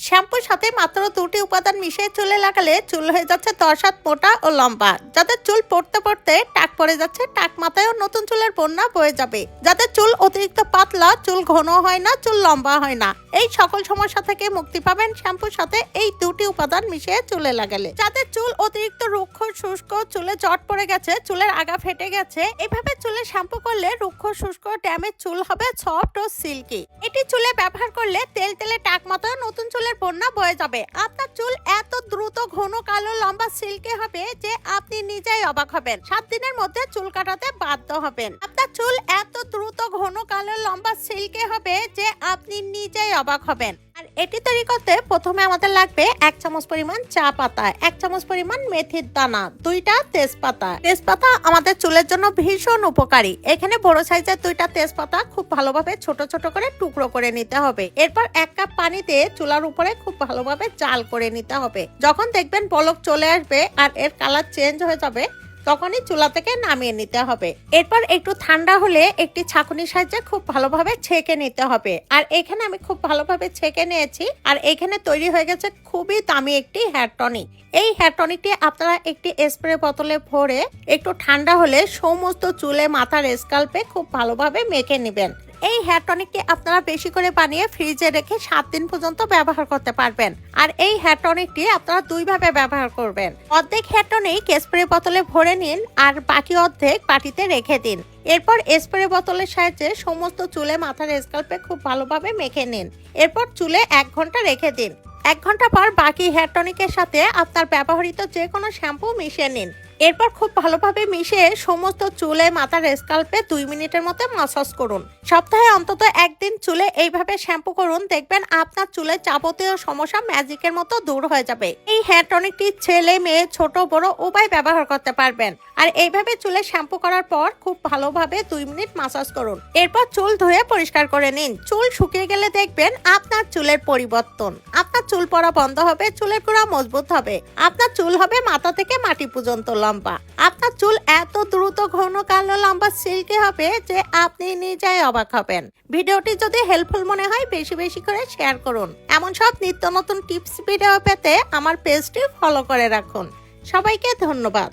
শ্যাম্পুর সাথে মাত্র 2টি উপাদান মিশিয়ে চুলে লাগালে চুল হয়ে যাচ্ছে 10 হাত মোটা ও লম্বা। যাদের চুল পড়তে পড়তে টাক পড়ে যাচ্ছে, টাক মাথায়ও নতুন চুলের বন্যা বয়ে যাবে। যাদের চুল অতিরিক্ত পাতলা, চুল ঘন হয় না, চুল লম্বা হয় না, এই সকল সমস্যা থেকে মুক্তি পাবেন শ্যাম্পুর সাথে এই 2টি উপাদান মিশিয়ে চুলে লাগালে। যাদের চুল অতিরিক্ত রুক্ষ শুষ্ক, চুলে জট পড়ে গেছে, চুলের আগা ফেটে গেছে, এভাবে চুলে শ্যাম্পু করলে রুক্ষ শুষ্ক ড্যামেজ চুল হবে সফট ও সিল্কি। এটি চুলে ব্যবহার করলে তেল তেলে টাক মাথায় নতুন চুলের বন্যা বয়ে যাবে। আপনার চুল এত দ্রুত ঘন কালো লম্বা সিল্কি হবে যে আপনি নিজেই অবাক হবেন। 7 দিনের মধ্যে চুল কাটাতে বাধ্য হবেন। আপনার চুল এত দ্রুত ঘন কালো লম্বা সিল্কি হবে যে আপনি নিজেই অবাক হবেন। আর এটি তৈরি করতে প্রথমে আমাদের লাগবে 1 চামচ পরিমাণ চা পাতা, 1 চামচ পরিমাণ মেথির দানা, 2টা তেজপাতা। তেজপাতা আমাদের চুলের জন্য ভীষণ উপকারী। এখানে বড় সাইজের 2টা তেজপাতা খুব ভালোভাবে ছোট ছোট করে টুকরো করে নিতে হবে। এরপর 1 কাপ পানি দিয়ে চুলার উপরে খুব ভালোভাবে জাল করে নিতে হবে। যখন দেখবেন বলক চলে আসবে আর এর কালার চেঞ্জ হয়ে যাবে, তখনই চুলা থেকে নামিয়ে নিতে হবে। এরপর একটু ঠান্ডা হলে একটি ছাঁকুনির সাহায্যে খুব ভালোভাবে ছেঁকে নিতে হবে। আর এখানে আমি খুব ভালোভাবে ছেঁকে নিয়েছি। আর এখানে তৈরি হয়ে গেছে খুবই দামি একটি হেয়ার টনিক। এই হেয়ার টনিকটি আপনারা একটি স্প্রে বোতলে ভরে একটু ঠান্ডা হলে সমস্ত চুলে, মাথার স্কাল্পে খুব ভালোভাবে মেখে নেবেন। এই হেয়ার টনিকটি আপনারা বেশি করে বানিয়ে ফ্রিজে রেখে 7 দিন পর্যন্ত ব্যবহার করতে পারবেন। আর এই হেয়ার টনিকটি আপনারা 2 ভাবে ব্যবহার করবেন। অর্ধেক হেয়ার টনিক স্প্রে বোতলে ভরে নিন আর বাকি অর্ধেক বাটিতে রেখে দিন। এরপর স্প্রে বোতলের সাহায্যে সমস্ত চুলে, মাথার স্কাল্পে খুব ভালোভাবে মেখে নিন। এরপর চুলে 1 ঘন্টা রেখে দিন। 1 ঘন্টা পর বাকি হেয়ার টনিকের সাথে আপনার ব্যবহৃত যে কোনো শ্যাম্পু মিশিয়ে নিন। এরপর খুব ভালোভাবে মিশিয়ে সমস্ত চুলে, মাথার স্কাল্পে 2 মিনিটের মতো ম্যাসাজ করুন। সপ্তাহে অন্তত 1 দিন চুলে এইভাবে শ্যাম্পু করুন, দেখবেন আপনার চুলের যাবতীয় সমস্যা ম্যাজিকের মতো দূর হয়ে যাবে। এই হেয়ার টনিকটি ছেলে, মেয়ে, ছোট বড় উভয় ব্যবহার করতে পারবেন। আর এইভাবে চুলে শ্যাম্পু করার পর খুব ভালোভাবে 2 মিনিট ম্যাসাজ করুন। এরপর চুল ধুয়ে পরিষ্কার করে নিন। চুল শুকিয়ে গেলে দেখবেন আপনার চুলের পরিবর্তন। আপনার চুল পড়া বন্ধ হবে, চুলের গোড়া মজবুত হবে, আপনার চুল হবে মাথা থেকে মাটি পর্যন্ত লম্বা। আপনার চুল এত দ্রুত ঘন কালো লম্বা সিল্কি হবে যে আপনি নিজেই অবাক হবেন। ভিডিওটি যদি হেল্পফুল মনে হয় বেশি বেশি করে শেয়ার করুন। এমন সব নিত্য নতুন টিপস ভিডিও পেতে আমার পেজটি ফলো করে রাখুন। সবাইকে ধন্যবাদ।